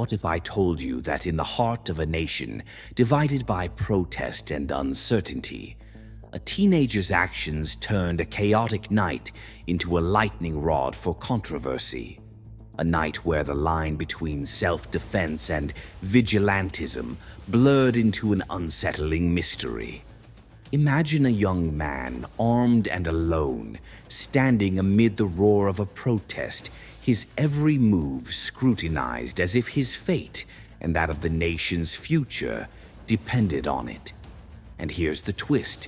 What if I told you that in the heart of a nation divided by protest and uncertainty, a teenager's actions turned a chaotic night into a lightning rod for controversy? A night where the line between self-defense and vigilantism blurred into an unsettling mystery. Imagine a young man, armed and alone, standing amid the roar of a protest, his every move scrutinized as if his fate and that of the nation's future depended on it. And here's the twist.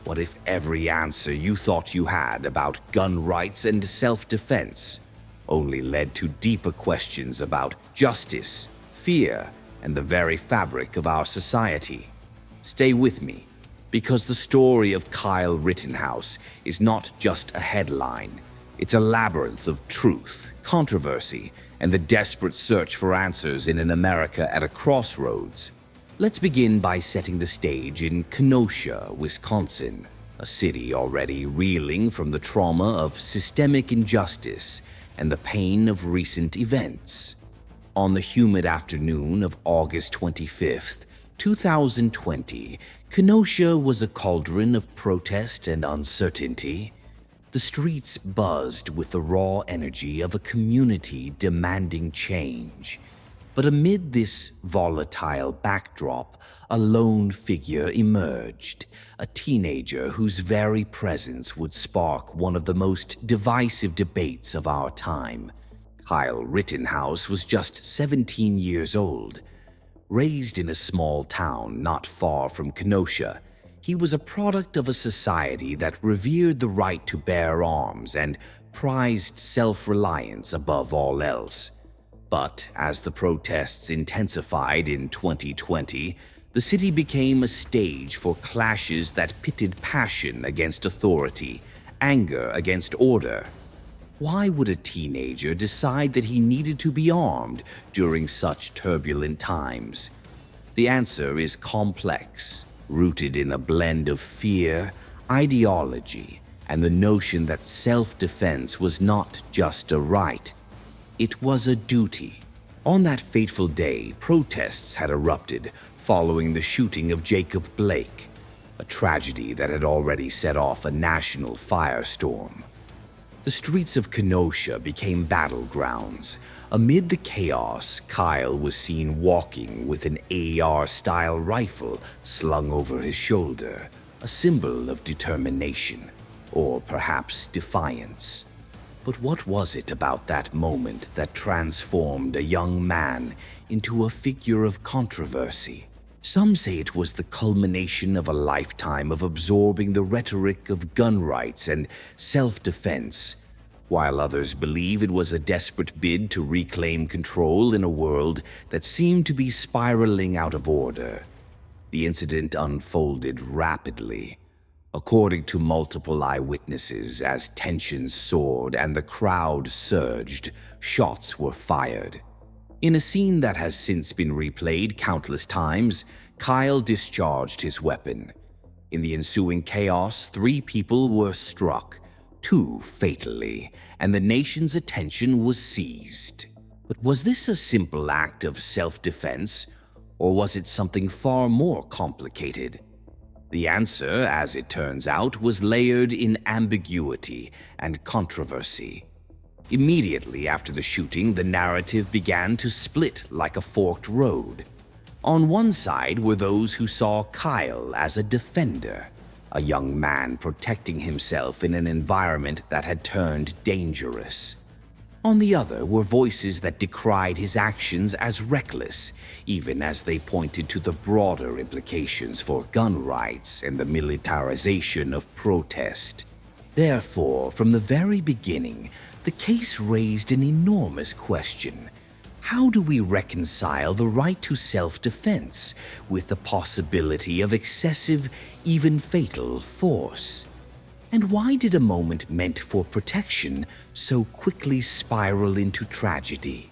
What if every answer you thought you had about gun rights and self-defense only led to deeper questions about justice, fear, and the very fabric of our society? Stay with me, because the story of Kyle Rittenhouse is not just a headline. It's a labyrinth of truth, controversy, and the desperate search for answers in an America at a crossroads. Let's begin by setting the stage in Kenosha, Wisconsin, a city already reeling from the trauma of systemic injustice and the pain of recent events. On the humid afternoon of August 25th, 2020, Kenosha was a cauldron of protest and uncertainty. The streets buzzed with the raw energy of a community demanding change. But amid this volatile backdrop, a lone figure emerged, a teenager whose very presence would spark one of the most divisive debates of our time. Kyle Rittenhouse was just 17 years old. Raised in a small town not far from Kenosha, he was a product of a society that revered the right to bear arms and prized self-reliance above all else. But as the protests intensified in 2020, the city became a stage for clashes that pitted passion against authority, anger against order. Why would a teenager decide that he needed to be armed during such turbulent times? The answer is complex, rooted in a blend of fear, ideology, and the notion that self-defense was not just a right, it was a duty. On that fateful day, protests had erupted following the shooting of Jacob Blake, a tragedy that had already set off a national firestorm. The streets of Kenosha became battlegrounds. Amid the chaos, Kyle was seen walking with an AR-style rifle slung over his shoulder, a symbol of determination, or perhaps defiance. But what was it about that moment that transformed a young man into a figure of controversy? Some say it was the culmination of a lifetime of absorbing the rhetoric of gun rights and self-defense, while others believe it was a desperate bid to reclaim control in a world that seemed to be spiraling out of order. The incident unfolded rapidly. According to multiple eyewitnesses, as tensions soared and the crowd surged, shots were fired. In a scene that has since been replayed countless times, Kyle discharged his weapon. In the ensuing chaos, 3 people were struck, 2 fatally, and the nation's attention was seized. But was this a simple act of self-defense, or was it something far more complicated? The answer, as it turns out, was layered in ambiguity and controversy. Immediately after the shooting, the narrative began to split like a forked road. On one side were those who saw Kyle as a defender, a young man protecting himself in an environment that had turned dangerous. On the other were voices that decried his actions as reckless, even as they pointed to the broader implications for gun rights and the militarization of protest. Therefore, from the very beginning, the case raised an enormous question. How do we reconcile the right to self-defense with the possibility of excessive, even fatal, force? And why did a moment meant for protection so quickly spiral into tragedy?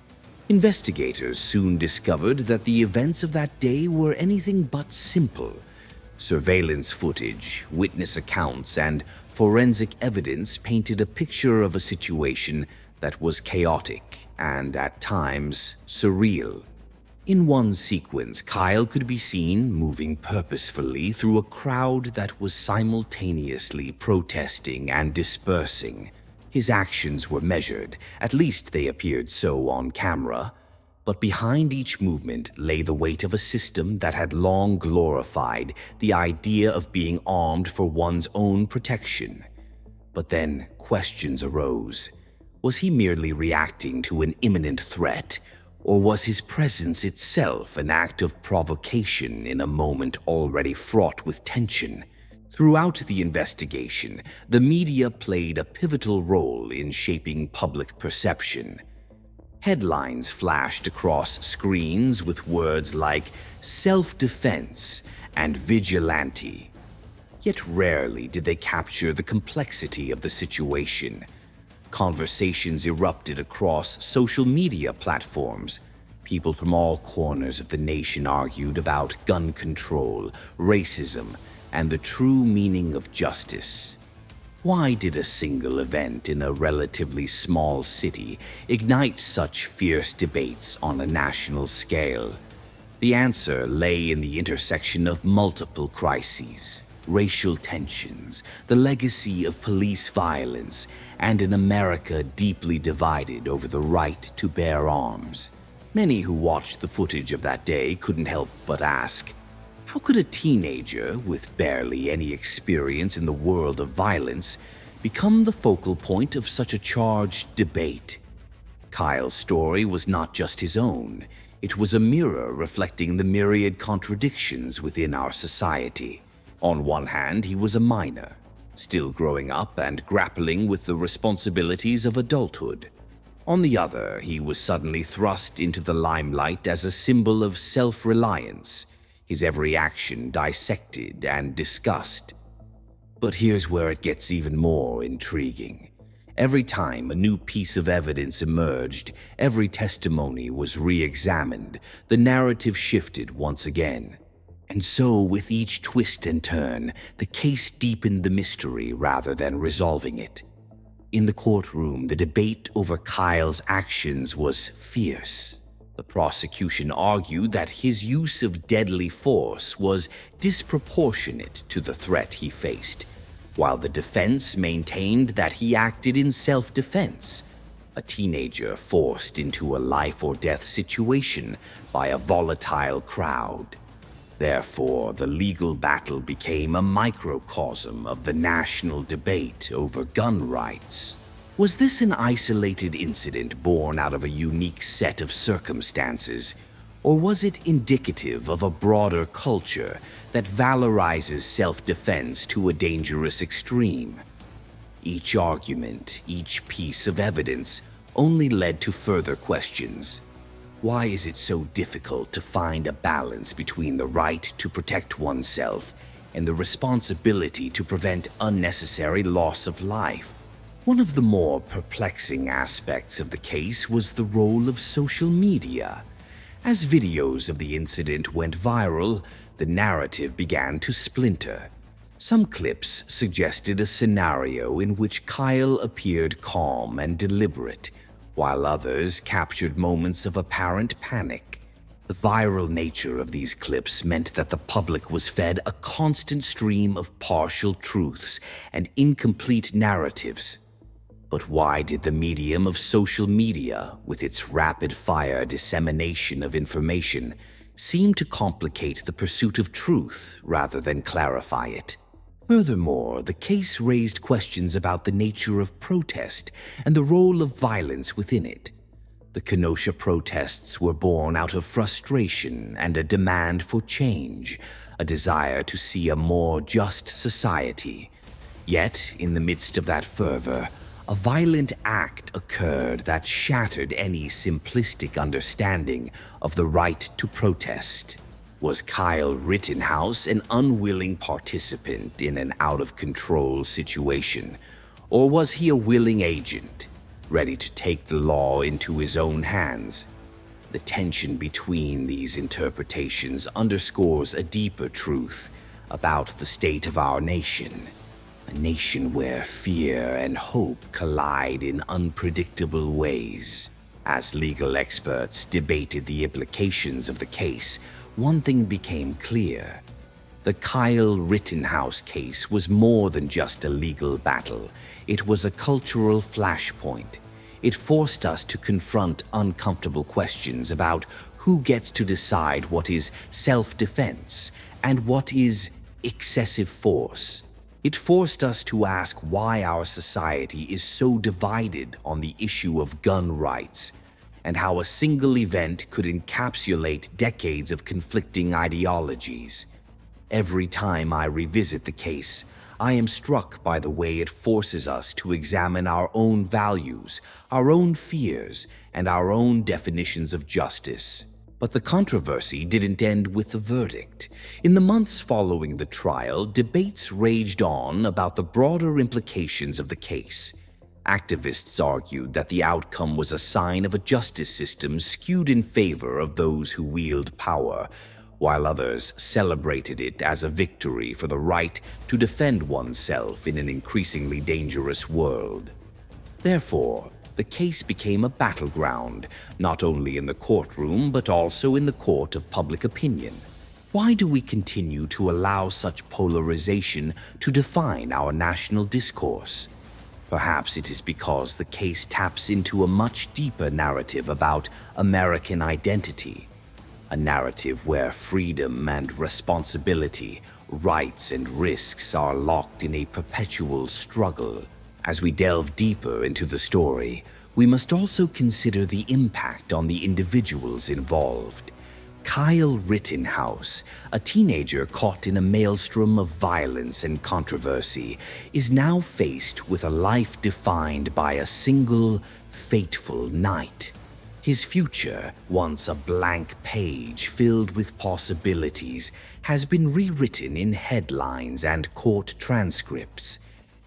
Investigators soon discovered that the events of that day were anything but simple. Surveillance footage, witness accounts, and forensic evidence painted a picture of a situation that was chaotic and, at times, surreal. In one sequence, Kyle could be seen moving purposefully through a crowd that was simultaneously protesting and dispersing. His actions were measured, at least they appeared so on camera, but behind each movement lay the weight of a system that had long glorified the idea of being armed for one's own protection. But then questions arose. Was he merely reacting to an imminent threat, or was his presence itself an act of provocation in a moment already fraught with tension? Throughout the investigation, the media played a pivotal role in shaping public perception. Headlines flashed across screens with words like self-defense and vigilante. Yet rarely did they capture the complexity of the situation. Conversations erupted across social media platforms. People from all corners of the nation argued about gun control, racism, and the true meaning of justice. Why did a single event in a relatively small city ignite such fierce debates on a national scale? The answer lay in the intersection of multiple crises: racial tensions, the legacy of police violence, and an America deeply divided over the right to bear arms. Many who watched the footage of that day couldn't help but ask, how could a teenager with barely any experience in the world of violence become the focal point of such a charged debate? Kyle's story was not just his own. It was a mirror reflecting the myriad contradictions within our society. On one hand, he was a minor, still growing up and grappling with the responsibilities of adulthood. On the other, he was suddenly thrust into the limelight as a symbol of self-reliance, his every action dissected and discussed. But here's where it gets even more intriguing. Every time a new piece of evidence emerged, every testimony was re-examined, the narrative shifted once again. And so, with each twist and turn, the case deepened the mystery rather than resolving it. In the courtroom, the debate over Kyle's actions was fierce. The prosecution argued that his use of deadly force was disproportionate to the threat he faced, while the defense maintained that he acted in self-defense, a teenager forced into a life-or-death situation by a volatile crowd. Therefore, the legal battle became a microcosm of the national debate over gun rights. Was this an isolated incident born out of a unique set of circumstances, or was it indicative of a broader culture that valorizes self-defense to a dangerous extreme? Each argument, each piece of evidence, only led to further questions. Why is it so difficult to find a balance between the right to protect oneself and the responsibility to prevent unnecessary loss of life? One of the more perplexing aspects of the case was the role of social media. As videos of the incident went viral, the narrative began to splinter. Some clips suggested a scenario in which Kyle appeared calm and deliberate, while others captured moments of apparent panic. The viral nature of these clips meant that the public was fed a constant stream of partial truths and incomplete narratives. But why did the medium of social media, with its rapid-fire dissemination of information, seem to complicate the pursuit of truth rather than clarify it? Furthermore, the case raised questions about the nature of protest and the role of violence within it. The Kenosha protests were born out of frustration and a demand for change, a desire to see a more just society. Yet, in the midst of that fervor, a violent act occurred that shattered any simplistic understanding of the right to protest. Was Kyle Rittenhouse an unwilling participant in an out-of-control situation, or was he a willing agent, ready to take the law into his own hands? The tension between these interpretations underscores a deeper truth about the state of our nation. A nation where fear and hope collide in unpredictable ways. As legal experts debated the implications of the case, one thing became clear. The Kyle Rittenhouse case was more than just a legal battle. It was a cultural flashpoint. It forced us to confront uncomfortable questions about who gets to decide what is self-defense and what is excessive force. It forced us to ask why our society is so divided on the issue of gun rights, and how a single event could encapsulate decades of conflicting ideologies. Every time I revisit the case, I am struck by the way it forces us to examine our own values, our own fears, and our own definitions of justice. But the controversy didn't end with the verdict. In the months following the trial, debates raged on about the broader implications of the case. Activists argued that the outcome was a sign of a justice system skewed in favor of those who wield power, while others celebrated it as a victory for the right to defend oneself in an increasingly dangerous world. Therefore, the case became a battleground, not only in the courtroom but also in the court of public opinion. Why do we continue to allow such polarization to define our national discourse? Perhaps it is because the case taps into a much deeper narrative about American identity. A narrative where freedom and responsibility, rights and risks are locked in a perpetual struggle. As we delve deeper into the story, we must also consider the impact on the individuals involved. Kyle Rittenhouse, a teenager caught in a maelstrom of violence and controversy, is now faced with a life defined by a single, fateful night. His future, once a blank page filled with possibilities, has been rewritten in headlines and court transcripts.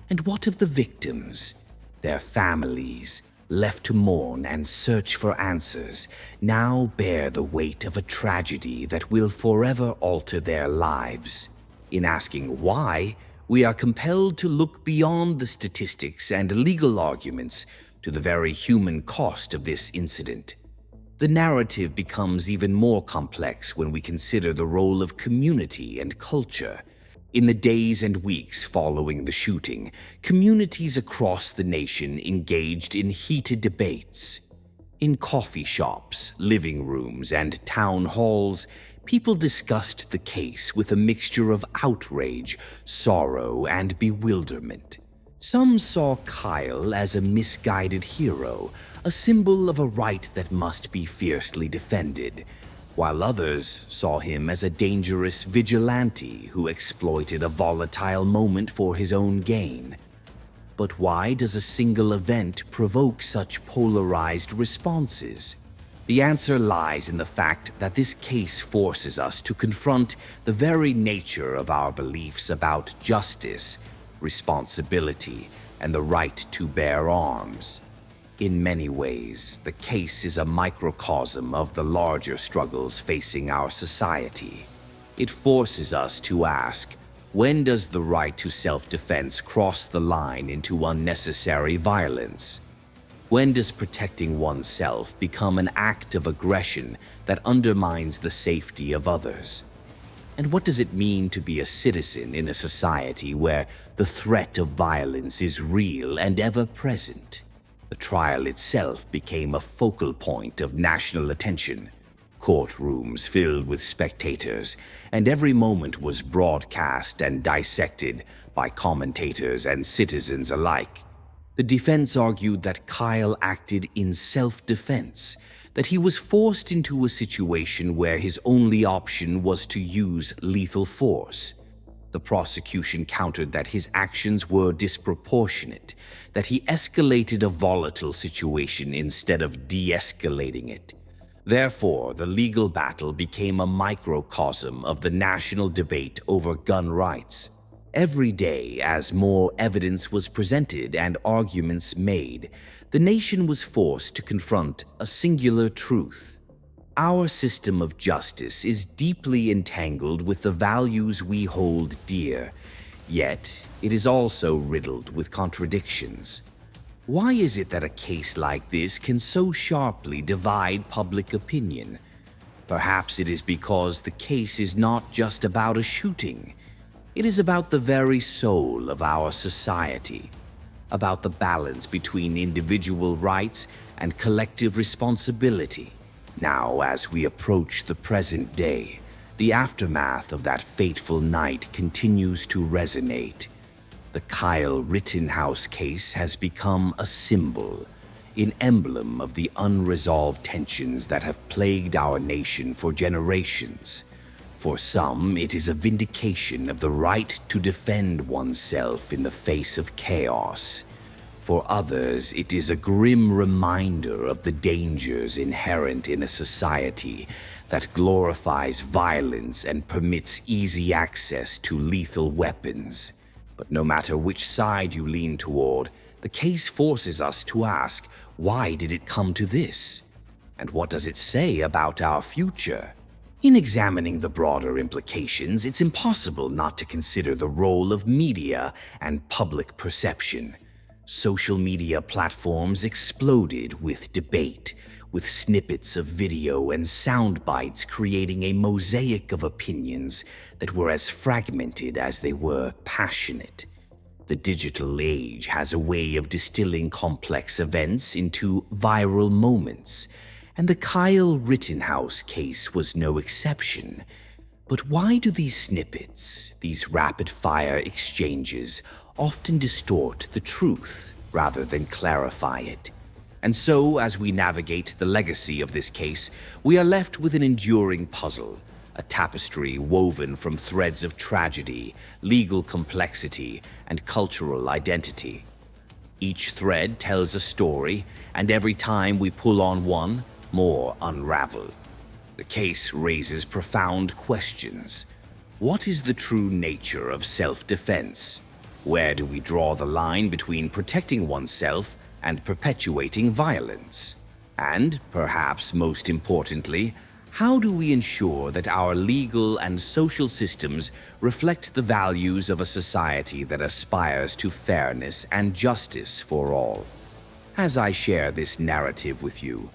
And what of the victims? Their families, left to mourn and search for answers, now bear the weight of a tragedy that will forever alter their lives. In asking why, we are compelled to look beyond the statistics and legal arguments to the very human cost of this incident. The narrative becomes even more complex when we consider the role of community and culture. In the days and weeks following the shooting, communities across the nation engaged in heated debates. In coffee shops, living rooms, and town halls, people discussed the case with a mixture of outrage, sorrow, and bewilderment. Some saw Kyle as a misguided hero, a symbol of a right that must be fiercely defended, while others saw him as a dangerous vigilante who exploited a volatile moment for his own gain. But why does a single event provoke such polarized responses? The answer lies in the fact that this case forces us to confront the very nature of our beliefs about justice, responsibility, and the right to bear arms. In many ways, the case is a microcosm of the larger struggles facing our society. It forces us to ask, when does the right to self-defense cross the line into unnecessary violence? When does protecting oneself become an act of aggression that undermines the safety of others? And what does it mean to be a citizen in a society where the threat of violence is real and ever present? The trial itself became a focal point of national attention. Courtrooms filled with spectators, and every moment was broadcast and dissected by commentators and citizens alike. The defense argued that Kyle acted in self-defense, that he was forced into a situation where his only option was to use lethal force. The prosecution countered that his actions were disproportionate, that he escalated a volatile situation instead of de-escalating it. Therefore, the legal battle became a microcosm of the national debate over gun rights. Every day, as more evidence was presented and arguments made, the nation was forced to confront a singular truth. Our system of justice is deeply entangled with the values we hold dear, yet it is also riddled with contradictions. Why is it that a case like this can so sharply divide public opinion? Perhaps it is because the case is not just about a shooting. It is about the very soul of our society, about the balance between individual rights and collective responsibility. Now, as we approach the present day, the aftermath of that fateful night continues to resonate. The Kyle Rittenhouse case has become a symbol, an emblem of the unresolved tensions that have plagued our nation for generations. For some, it is a vindication of the right to defend oneself in the face of chaos. For others, it is a grim reminder of the dangers inherent in a society that glorifies violence and permits easy access to lethal weapons. But no matter which side you lean toward, the case forces us to ask, why did it come to this? And what does it say about our future? In examining the broader implications, it's impossible not to consider the role of media and public perception. Social media platforms exploded with debate, with snippets of video and sound bites creating a mosaic of opinions that were as fragmented as they were passionate. The digital age has a way of distilling complex events into viral moments, and the Kyle Rittenhouse case was no exception. But why do these snippets, these rapid-fire exchanges, often distort the truth rather than clarify it? And so, as we navigate the legacy of this case, we are left with an enduring puzzle, a tapestry woven from threads of tragedy, legal complexity, and cultural identity. Each thread tells a story, and every time we pull on one, more unravel. The case raises profound questions. What is the true nature of self-defense? Where do we draw the line between protecting oneself and perpetuating violence? And, perhaps most importantly, how do we ensure that our legal and social systems reflect the values of a society that aspires to fairness and justice for all? As I share this narrative with you,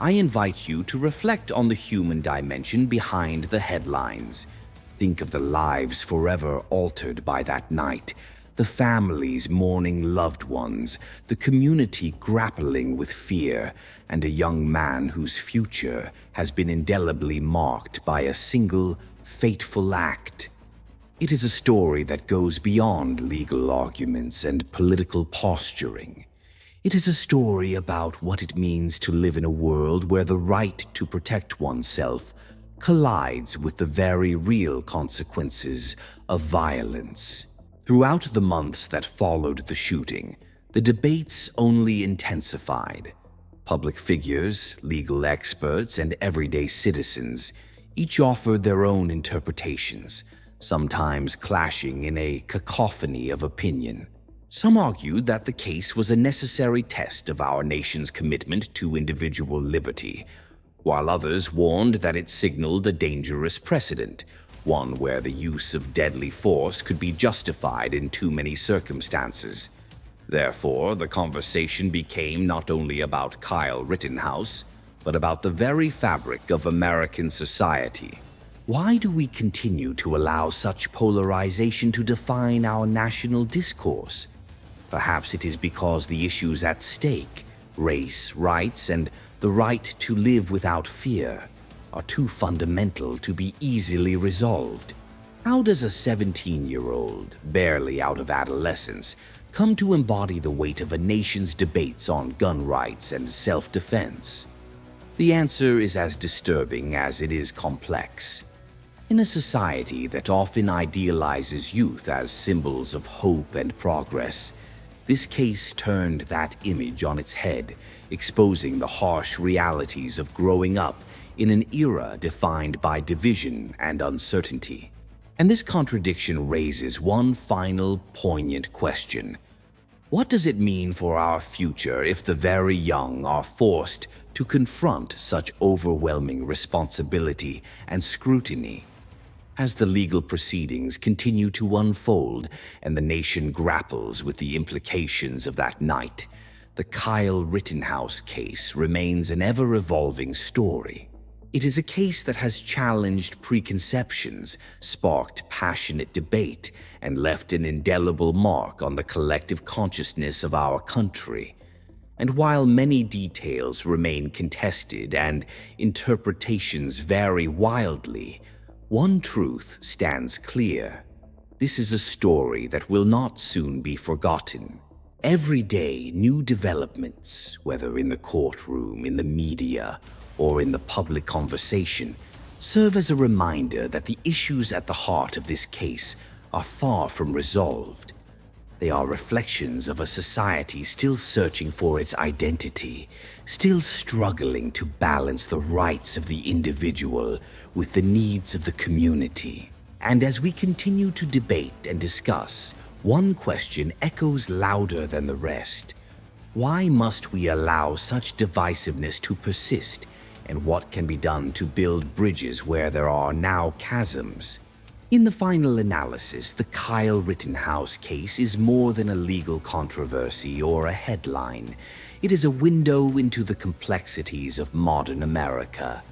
I invite you to reflect on the human dimension behind the headlines. Think of the lives forever altered by that night, the families mourning loved ones, the community grappling with fear, and a young man whose future has been indelibly marked by a single, fateful act. It is a story that goes beyond legal arguments and political posturing. It is a story about what it means to live in a world where the right to protect oneself collides with the very real consequences of violence. Throughout the months that followed the shooting, the debates only intensified. Public figures, legal experts, and everyday citizens each offered their own interpretations, sometimes clashing in a cacophony of opinion. Some argued that the case was a necessary test of our nation's commitment to individual liberty, while others warned that it signaled a dangerous precedent, one where the use of deadly force could be justified in too many circumstances. Therefore, the conversation became not only about Kyle Rittenhouse, but about the very fabric of American society. Why do we continue to allow such polarization to define our national discourse? Perhaps it is because the issues at stake, race, rights, and the right to live without fear, are too fundamental to be easily resolved. How does a 17-year-old, barely out of adolescence, come to embody the weight of a nation's debates on gun rights and self-defense? The answer is as disturbing as it is complex. In a society that often idealizes youth as symbols of hope and progress, this case turned that image on its head, exposing the harsh realities of growing up in an era defined by division and uncertainty. And this contradiction raises one final poignant question. What does it mean for our future if the very young are forced to confront such overwhelming responsibility and scrutiny? As the legal proceedings continue to unfold and the nation grapples with the implications of that night, The Kyle Rittenhouse case remains an ever-evolving story. It is a case that has challenged preconceptions, sparked passionate debate, and left an indelible mark on the collective consciousness of our country. And while many details remain contested and interpretations vary wildly, one truth stands clear. This is a story that will not soon be forgotten. Every day, new developments, whether in the courtroom, in the media, or in the public conversation, serve as a reminder that the issues at the heart of this case are far from resolved. They are reflections of a society still searching for its identity, still struggling to balance the rights of the individual with the needs of the community. And as we continue to debate and discuss, one question echoes louder than the rest. Why must we allow such divisiveness to persist, and what can be done to build bridges where there are now chasms? In the final analysis, the Kyle Rittenhouse case is more than a legal controversy or a headline. It is a window into the complexities of modern America.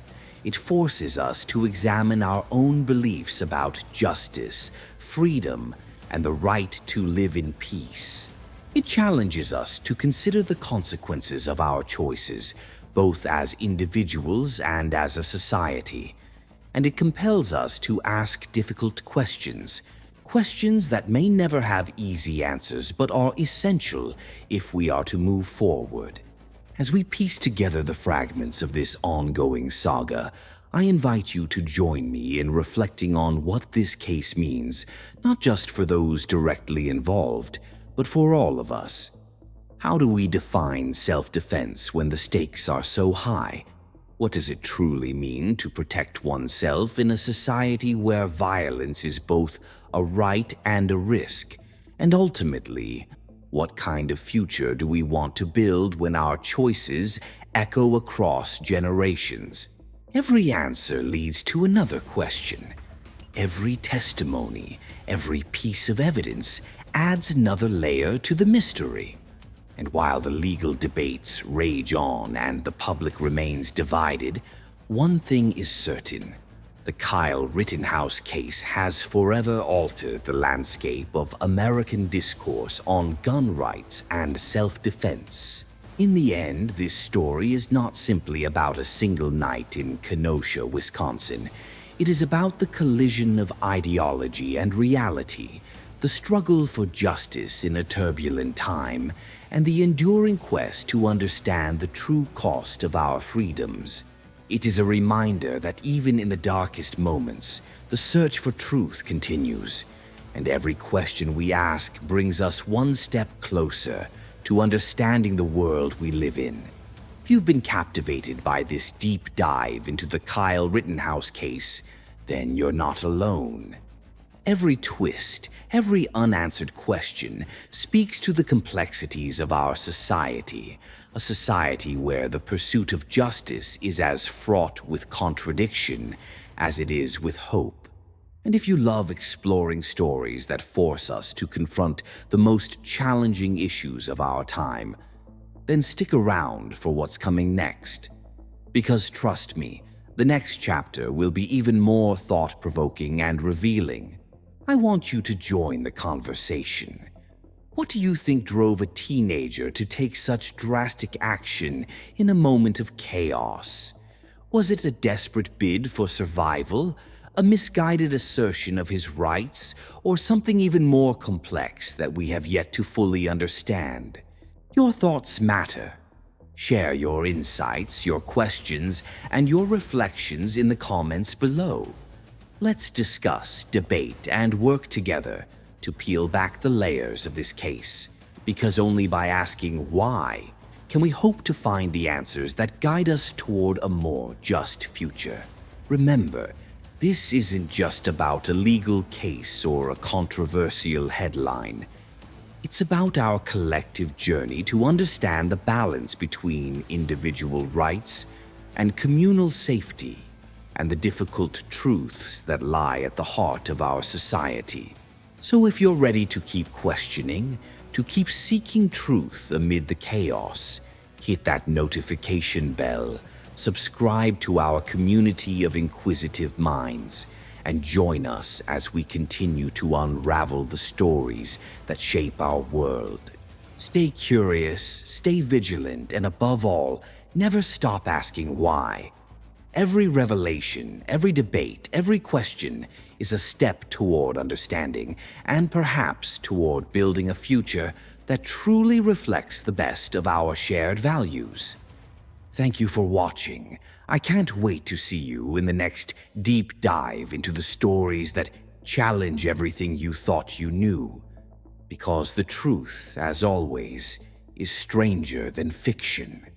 It forces us to examine our own beliefs about justice, freedom, and the right to live in peace. It challenges us to consider the consequences of our choices, both as individuals and as a society. And it compels us to ask difficult questions, questions that may never have easy answers but are essential if we are to move forward. As we piece together the fragments of this ongoing saga, I invite you to join me in reflecting on what this case means, not just for those directly involved, but for all of us. How do we define self-defense when the stakes are so high? What does it truly mean to protect oneself in a society where violence is both a right and a risk? And ultimately, what kind of future do we want to build when our choices echo across generations? Every answer leads to another question. Every testimony, every piece of evidence adds another layer to the mystery. And while the legal debates rage on and the public remains divided, one thing is certain. The Kyle Rittenhouse case has forever altered the landscape of American discourse on gun rights and self-defense. In the end, this story is not simply about a single night in Kenosha, Wisconsin. It is about the collision of ideology and reality, the struggle for justice in a turbulent time, and the enduring quest to understand the true cost of our freedoms. It is a reminder that even in the darkest moments, the search for truth continues, and every question we ask brings us one step closer to understanding the world we live in. If you've been captivated by this deep dive into the Kyle Rittenhouse case, then you're not alone. Every twist, every unanswered question speaks to the complexities of our society, a society where the pursuit of justice is as fraught with contradiction as it is with hope. And if you love exploring stories that force us to confront the most challenging issues of our time, then stick around for what's coming next. Because trust me, the next chapter will be even more thought-provoking and revealing. I want you to join the conversation. What do you think drove a teenager to take such drastic action in a moment of chaos? Was it a desperate bid for survival, a misguided assertion of his rights, or something even more complex that we have yet to fully understand? Your thoughts matter. Share your insights, your questions, and your reflections in the comments below. Let's discuss, debate, and work together to peel back the layers of this case, because only by asking why can we hope to find the answers that guide us toward a more just future. Remember, this isn't just about a legal case or a controversial headline. It's about our collective journey to understand the balance between individual rights and communal safety, and the difficult truths that lie at the heart of our society. So if you're ready to keep questioning, To keep seeking truth amid the chaos, hit that notification bell, subscribe to our community of inquisitive minds, and join us as we continue to unravel the stories that shape our world. Stay curious, stay vigilant, and above all, never stop asking why. Every revelation, every debate, every question is a step toward understanding, and perhaps toward building a future that truly reflects the best of our shared values. Thank you for watching. I can't wait to see you in the next deep dive into the stories that challenge everything you thought you knew. Because the truth, as always, is stranger than fiction.